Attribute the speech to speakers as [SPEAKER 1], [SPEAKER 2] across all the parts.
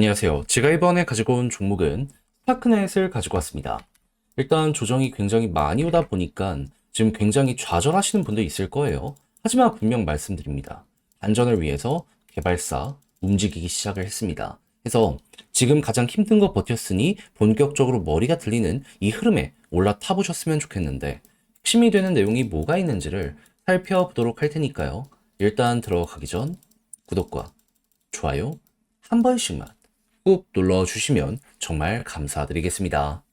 [SPEAKER 1] 안녕하세요. 제가 이번에 가지고 온 종목은 스타크넷을 가지고 왔습니다. 일단 조정이 굉장히 많이 오다 보니까 지금 굉장히 좌절하시는 분도 있을 거예요. 하지만 분명 말씀드립니다. 안전을 위해서 개발사 움직이기 시작을 했습니다. 그래서 지금 가장 힘든 거 버텼으니 본격적으로 머리가 들리는 이 흐름에 올라타 보셨으면 좋겠는데 핵심이 되는 내용이 뭐가 있는지를 살펴보도록 할 테니까요. 일단 들어가기 전 구독과 좋아요 한 번씩만 꾹 눌러주시면 정말 감사드리겠습니다.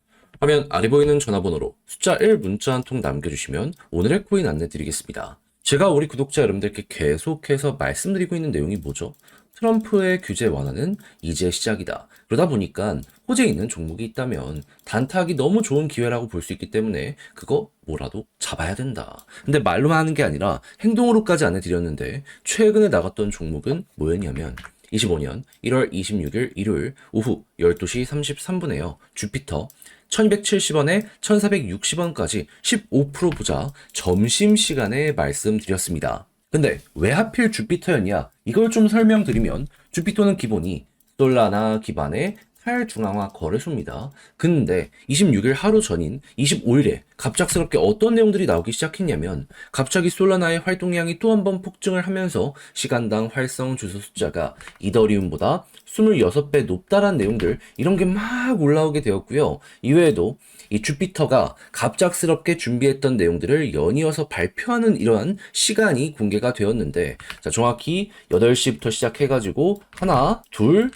[SPEAKER 1] 화면 아래 보이는 전화번호로 숫자 1 문자 한 통 남겨주시면 오늘의 코인 안내 드리겠습니다. 제가 우리 구독자 여러분들께 계속해서 말씀드리고 있는 내용이 뭐죠? 트럼프의 규제 완화는 이제 시작이다. 그러다 보니까 호재에 있는 종목이 있다면 단타하기 너무 좋은 기회라고 볼 수 있기 때문에 그거 뭐라도 잡아야 된다. 근데 말로만 하는 게 아니라 행동으로까지 안내드렸는데 최근에 나갔던 종목은 뭐였냐면 25년 1월 26일 일요일 오후 12시 33분에요. 주피터 1270원에 1460원까지 15% 보자 점심시간에 말씀드렸습니다. 근데 왜 하필 주피터였냐? 이걸 좀 설명드리면 주피터는 기본이 솔라나 기반의 탈중앙화 거래소입니다. 근데 26일 하루 전인 25일에 갑작스럽게 어떤 내용들이 나오기 시작했냐면 갑자기 솔라나의 활동량이 또 한 번 폭증을 하면서 시간당 활성 주소 숫자가 이더리움보다 26배 높다란 내용들 이런 게 막 올라오게 되었고요. 이외에도 이 주피터가 갑작스럽게 준비했던 내용들을 연이어서 발표하는 이러한 시간이 공개가 되었는데 자 정확히 8시부터 시작해가지고 하나, 둘,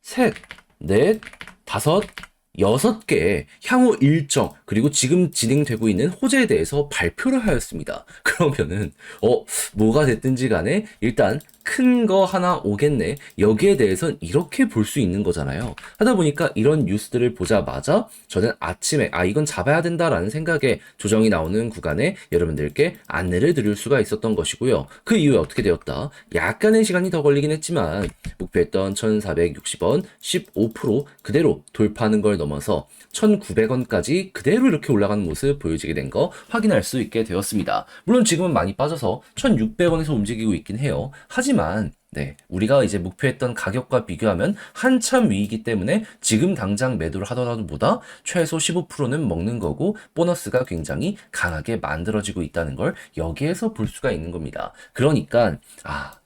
[SPEAKER 1] 셋, 넷, 다섯, 6개의 향후 일정 그리고 지금 진행되고 있는 호재에 대해서 발표를 하였습니다. 그러면은 뭐가 됐든지 간에 일단 큰 거 하나 오겠네. 여기에 대해선 이렇게 볼 수 있는 거잖아요. 하다 보니까 이런 뉴스들을 보자마자 저는 아침에 이건 잡아야 된다라는 생각에 조정이 나오는 구간에 여러분들께 안내를 드릴 수가 있었던 것이고요. 그 이후에 어떻게 되었다? 약간의 시간이 더 걸리긴 했지만 목표했던 1460원 15% 그대로 돌파하는 걸 넘어서 1900원까지 그대로 이렇게 올라가는 모습 보여지게 된 거 확인할 수 있게 되었습니다. 물론 지금은 많이 빠져서 1600원에서 움직이고 있긴 해요. 하지만 우리가 이제 목표했던 가격과 비교하면 한참 위이기 때문에 지금 당장 매도를 하더라도 보다 최소 15%는 먹는 거고 보너스가 굉장히 강하게 만들어지고 있다는 걸 여기에서 볼 수가 있는 겁니다. 그러니까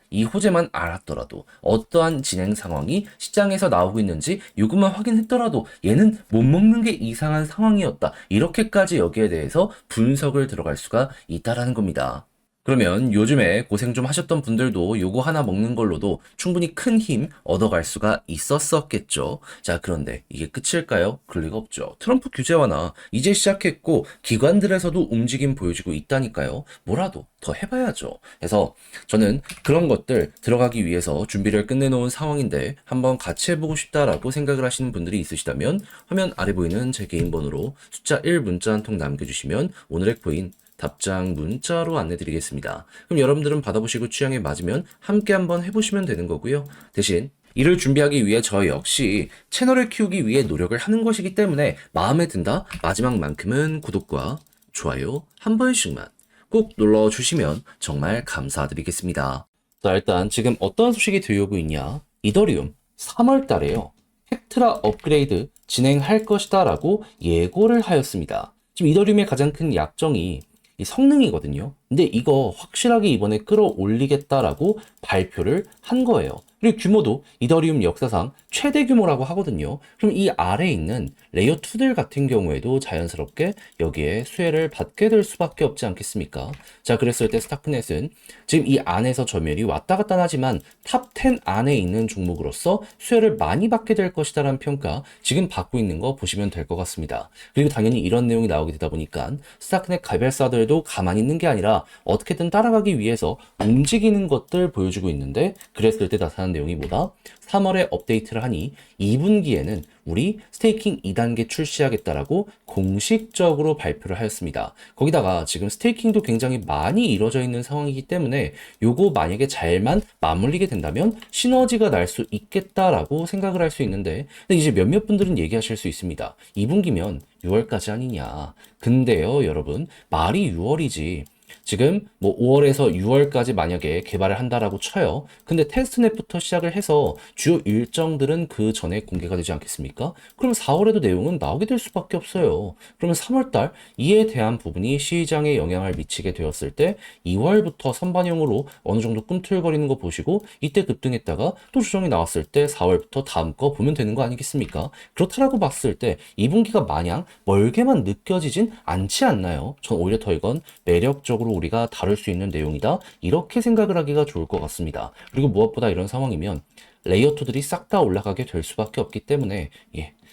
[SPEAKER 1] 이 호재만 알았더라도 어떠한 진행 상황이 시장에서 나오고 있는지 요것만 확인했더라도 얘는 못 먹는 게 이상한 상황이었다. 이렇게까지 여기에 대해서 분석을 들어갈 수가 있다라는 겁니다. 그러면 요즘에 고생 좀 하셨던 분들도 요거 하나 먹는 걸로도 충분히 큰 힘 얻어갈 수가 있었었겠죠. 자, 그런데 이게 끝일까요? 그럴 리가 없죠. 트럼프 규제 완화 이제 시작했고 기관들에서도 움직임 보여주고 있다니까요. 뭐라도 더 해봐야죠. 그래서 저는 그런 것들 들어가기 위해서 준비를 끝내놓은 상황인데 한번 같이 해보고 싶다라고 생각을 하시는 분들이 있으시다면 화면 아래 보이는 제 개인 번호로 숫자 1 문자 한 통 남겨주시면 오늘의 코인 답장 문자로 안내드리겠습니다. 그럼 여러분들은 받아보시고 취향에 맞으면 함께 한번 해보시면 되는 거고요. 대신 이를 준비하기 위해 저 역시 채널을 키우기 위해 노력을 하는 것이기 때문에 마음에 든다 마지막만큼은 구독과 좋아요 한 번씩만 꼭 눌러주시면 정말 감사드리겠습니다. 자, 일단 지금 어떤 소식이 들려오고 있냐? 이더리움 3월 달에요. 헥트라 업그레이드 진행할 것이다 라고 예고를 하였습니다. 지금 이더리움의 가장 큰 약점이 이 성능이거든요. 근데 이거 확실하게 이번에 끌어올리겠다라고 발표를 한 거예요. 그리고 규모도 이더리움 역사상 최대 규모라고 하거든요. 그럼 이 아래에 있는 레이어 2들 같은 경우에도 자연스럽게 여기에 수혜를 받게 될 수밖에 없지 않겠습니까? 자, 그랬을 때 스타크넷은 지금 이 안에서 점유율이 왔다 갔다 하지만 탑 10 안에 있는 종목으로서 수혜를 많이 받게 될 것이다라는 평가 지금 받고 있는 거 보시면 될 것 같습니다. 그리고 당연히 이런 내용이 나오게 되다 보니까 스타크넷 개발사들도 가만히 있는 게 아니라 어떻게든 따라가기 위해서 움직이는 것들 보여주고 있는데 그랬을 때 나타난 내용이 뭐다? 3월에 업데이트를 하니 2분기에는 우리 스테이킹 2단계 출시하겠다라고 공식적으로 발표를 하였습니다. 거기다가 지금 스테이킹도 굉장히 많이 이루어져 있는 상황이기 때문에 요거 만약에 잘만 맞물리게 된다면 시너지가 날 수 있겠다라고 생각을 할 수 있는데 근데 이제 몇몇 분들은 얘기하실 수 있습니다. 2분기면 6월까지 아니냐. 근데요, 여러분, 말이 6월이지 지금 뭐 5월에서 6월까지 만약에 개발을 한다라고 쳐요. 근데 테스트넷부터 시작을 해서 주요 일정들은 그 전에 공개가 되지 않겠습니까? 그럼 4월에도 내용은 나오게 될 수밖에 없어요. 그러면 3월달 이에 대한 부분이 시장에 영향을 미치게 되었을 때 2월부터 선반영으로 어느 정도 꿈틀거리는 거 보시고 이때 급등했다가 또 조정이 나왔을 때 4월부터 다음 거 보면 되는 거 아니겠습니까? 그렇다라고 봤을 때 2분기가 마냥 멀게만 느껴지진 않지 않나요? 전 오히려 더 이건 매력적으로 우리가 다룰 수 있는 내용이다. 이렇게 생각을 하기가 좋을 것 같습니다. 그리고 무엇보다 이런 상황이면 레이어2들이 싹 다 올라가게 될 수밖에 없기 때문에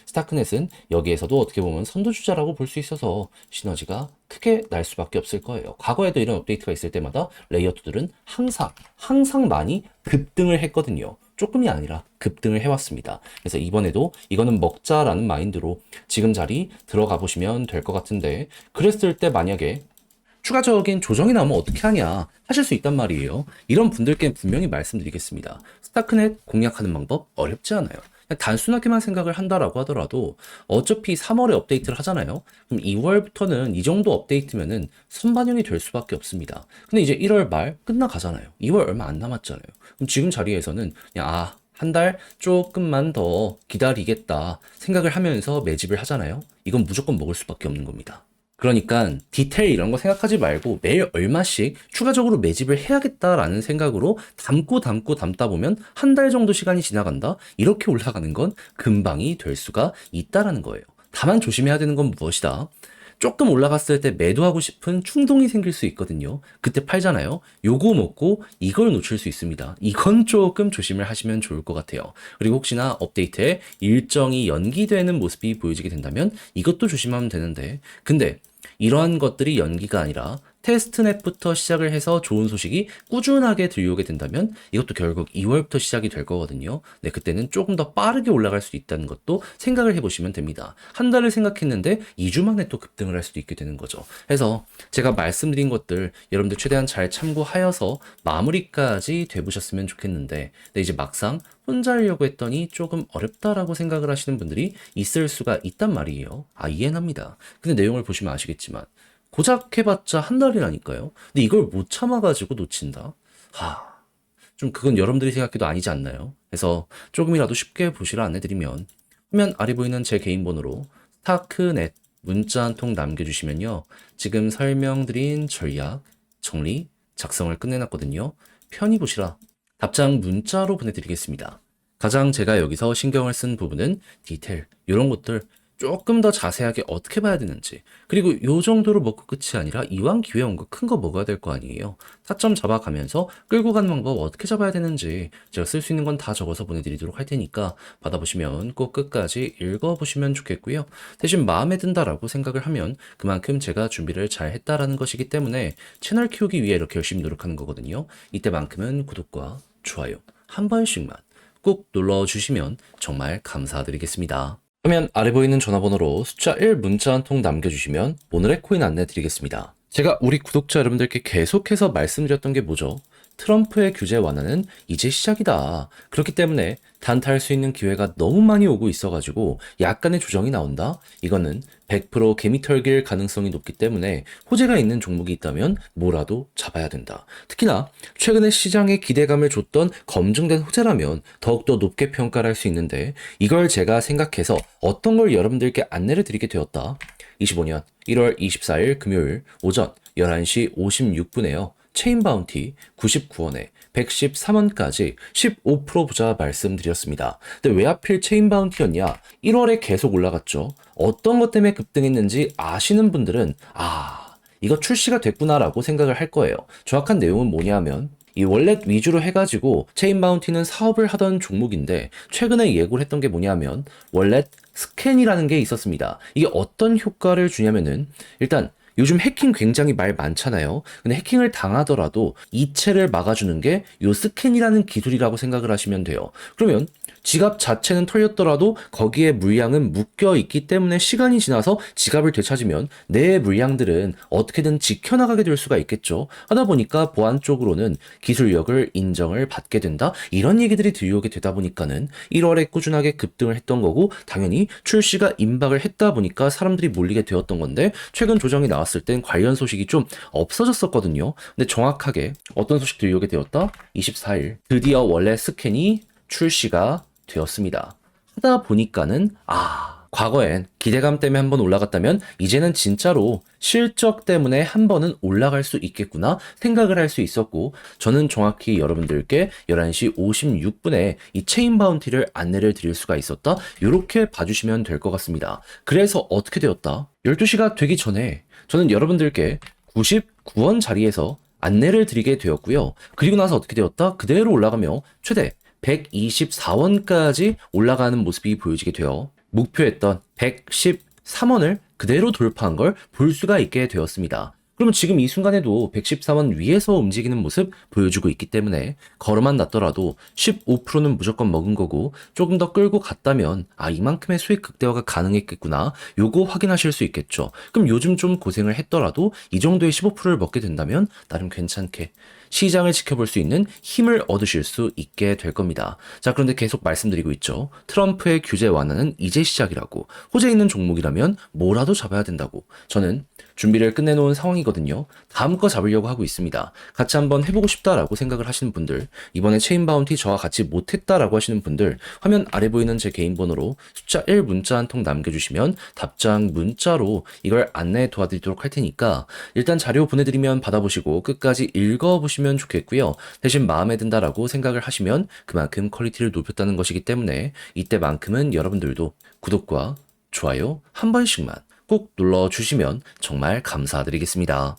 [SPEAKER 1] 스타크넷은 여기에서도 어떻게 보면 선두주자라고 볼 수 있어서 시너지가 크게 날 수밖에 없을 거예요. 과거에도 이런 업데이트가 있을 때마다 레이어2들은 항상 많이 급등을 했거든요. 조금이 아니라 급등을 해왔습니다. 그래서 이번에도 이거는 먹자라는 마인드로 지금 자리 들어가 보시면 될 것 같은데, 그랬을 때 만약에 추가적인 조정이 나오면 어떻게 하냐 하실 수 있단 말이에요. 이런 분들께 분명히 말씀드리겠습니다. 스타크넷 공략하는 방법 어렵지 않아요. 그냥 단순하게만 생각을 한다라고 하더라도 어차피 3월에 업데이트를 하잖아요. 그럼 2월부터는 이 정도 업데이트면은 선반영이 될 수밖에 없습니다. 근데 이제 1월 말 끝나가잖아요. 2월 얼마 안 남았잖아요. 그럼 지금 자리에서는 그냥 한 달 조금만 더 기다리겠다 생각을 하면서 매집을 하잖아요. 이건 무조건 먹을 수밖에 없는 겁니다. 그러니까 디테일 이런 거 생각하지 말고 매일 얼마씩 추가적으로 매집을 해야겠다라는 생각으로 담다 보면 한 달 정도 시간이 지나간다? 이렇게 올라가는 건 금방이 될 수가 있다라는 거예요. 다만 조심해야 되는 건 무엇이다? 조금 올라갔을 때 매도하고 싶은 충동이 생길 수 있거든요. 그때 팔잖아요. 요거 먹고 이걸 놓칠 수 있습니다. 이건 조금 조심을 하시면 좋을 것 같아요. 그리고 혹시나 업데이트에 일정이 연기되는 모습이 보여지게 된다면 이것도 조심하면 되는데, 근데 이러한 것들이 연기가 아니라 테스트넷부터 시작을 해서 좋은 소식이 꾸준하게 들려오게 된다면 이것도 결국 2월부터 시작이 될 거거든요. 네, 그때는 조금 더 빠르게 올라갈 수 있다는 것도 생각을 해보시면 됩니다. 한 달을 생각했는데 2주 만에 또 급등을 할 수도 있게 되는 거죠. 그래서 제가 말씀드린 것들 여러분들 최대한 잘 참고하여서 마무리까지 돼보셨으면 좋겠는데, 네, 이제 막상 혼자 하려고 했더니 조금 어렵다라고 생각을 하시는 분들이 있을 수가 있단 말이에요. 이해는 합니다. 근데 내용을 보시면 아시겠지만 고작 해봤자 한 달이라니까요. 근데 이걸 못 참아가지고 놓친다? 좀 그건 여러분들이 생각해도 아니지 않나요? 그래서 조금이라도 쉽게 보시라 안내드리면, 화면 아래 보이는 제 개인 번호로 스타크넷 문자 한 통 남겨주시면요. 지금 설명드린 전략, 정리, 작성을 끝내놨거든요. 편히 보시라 답장 문자로 보내드리겠습니다. 가장 제가 여기서 신경을 쓴 부분은 디테일, 이런 것들 조금 더 자세하게 어떻게 봐야 되는지, 그리고 요 정도로 먹고 끝이 아니라 이왕 기회 온 거 큰 거 먹어야 될 거 아니에요. 타점 잡아가면서 끌고 가는 방법 어떻게 잡아야 되는지 제가 쓸 수 있는 건 다 적어서 보내드리도록 할 테니까 받아보시면 꼭 끝까지 읽어보시면 좋겠고요. 대신 마음에 든다라고 생각을 하면 그만큼 제가 준비를 잘 했다라는 것이기 때문에 채널 키우기 위해 이렇게 열심히 노력하는 거거든요. 이때만큼은 구독과 좋아요 한 번씩만 꼭 눌러주시면 정말 감사드리겠습니다. 화면 아래 보이는 전화번호로 숫자 1 문자 한 통 남겨주시면 오늘의 코인 안내 드리겠습니다. 제가 우리 구독자 여러분들께 계속해서 말씀드렸던 게 뭐죠? 트럼프의 규제 완화는 이제 시작이다. 그렇기 때문에 단타할 수 있는 기회가 너무 많이 오고 있어가지고 약간의 조정이 나온다? 이거는 100% 개미 털길 가능성이 높기 때문에 호재가 있는 종목이 있다면 뭐라도 잡아야 된다. 특히나 최근에 시장에 기대감을 줬던 검증된 호재라면 더욱더 높게 평가를 할 수 있는데, 이걸 제가 생각해서 어떤 걸 여러분들께 안내를 드리게 되었다. 25년 1월 24일 금요일 오전 11시 56분에요. 체인 바운티 99원에 113원까지 15% 부자 말씀드렸습니다. 근데 왜 하필 체인 바운티였냐? 1월에 계속 올라갔죠. 어떤 것 때문에 급등했는지 아시는 분들은 이거 출시가 됐구나라고 생각을 할 거예요. 정확한 내용은 뭐냐면 이 월렛 위주로 해가지고 체인 바운티는 사업을 하던 종목인데, 최근에 예고를 했던 게 뭐냐면 월렛 스캔이라는 게 있었습니다. 이게 어떤 효과를 주냐면은, 일단 요즘 해킹 굉장히 말 많잖아요. 근데 해킹을 당하더라도 이체를 막아주는 게 요 스캔이라는 기술이라고 생각을 하시면 돼요. 그러면 지갑 자체는 털렸더라도 거기에 물량은 묶여 있기 때문에 시간이 지나서 지갑을 되찾으면 내 물량들은 어떻게든 지켜나가게 될 수가 있겠죠. 하다 보니까 보안 쪽으로는 기술력을 인정을 받게 된다. 이런 얘기들이 들려오게 되다 보니까는 1월에 꾸준하게 급등을 했던 거고, 당연히 출시가 임박을 했다 보니까 사람들이 몰리게 되었던 건데, 최근 조정이 나왔을 땐 관련 소식이 좀 없어졌었거든요. 근데 정확하게 어떤 소식 들려오게 되었다? 24일 드디어 원래 스캔이 출시가 되었습니다. 하다 보니까는 과거엔 기대감 때문에 한번 올라갔다면 이제는 진짜로 실적 때문에 한 번은 올라갈 수 있겠구나 생각을 할 수 있었고, 저는 정확히 여러분들께 11시 56분에 이 체인 바운티를 안내를 드릴 수가 있었다. 이렇게 봐주시면 될 것 같습니다. 그래서 어떻게 되었다? 12시가 되기 전에 저는 여러분들께 99원 자리에서 안내를 드리게 되었고요. 그리고 나서 어떻게 되었다? 그대로 올라가며 최대 124원까지 올라가는 모습이 보여지게 되어 목표했던 113원을 그대로 돌파한 걸 볼 수가 있게 되었습니다. 그러면 지금 이 순간에도 114원 위에서 움직이는 모습 보여주고 있기 때문에 걸어만 놨더라도 15%는 무조건 먹은 거고, 조금 더 끌고 갔다면 이만큼의 수익 극대화가 가능했겠구나, 요거 확인하실 수 있겠죠. 그럼 요즘 좀 고생을 했더라도 이 정도의 15%를 먹게 된다면 나름 괜찮게 시장을 지켜볼 수 있는 힘을 얻으실 수 있게 될 겁니다. 자, 그런데 계속 말씀드리고 있죠. 트럼프의 규제 완화는 이제 시작이라고, 호재 있는 종목이라면 뭐라도 잡아야 된다고. 저는 준비를 끝내놓은 상황이거든요. 다음 거 잡으려고 하고 있습니다. 같이 한번 해보고 싶다라고 생각을 하시는 분들, 이번에 체인 바운티 저와 같이 못했다라고 하시는 분들, 화면 아래 보이는 제 개인 번호로 숫자 1 문자 한 통 남겨주시면 답장 문자로 이걸 안내 도와드리도록 할 테니까 일단 자료 보내드리면 받아보시고 끝까지 읽어보시면 좋겠고요. 대신 마음에 든다라고 생각을 하시면 그만큼 퀄리티를 높였다는 것이기 때문에 이때만큼은 여러분들도 구독과 좋아요 한 번씩만 꼭 눌러주시면 정말 감사드리겠습니다.